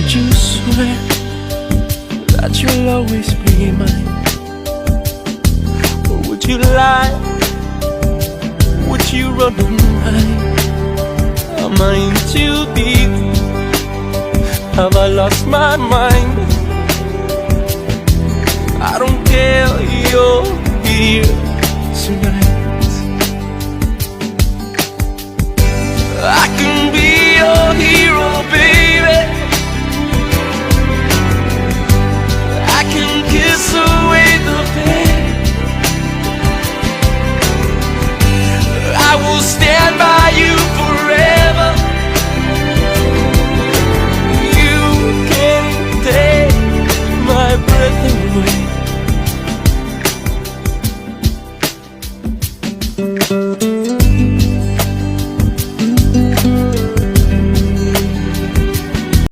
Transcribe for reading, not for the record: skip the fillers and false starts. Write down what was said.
Would you swear that you'll always be mine? Or would you lie? Would you run and hide? Am I in too deep? Have I lost my mind? I don't care, you're here tonight. I can be your hero.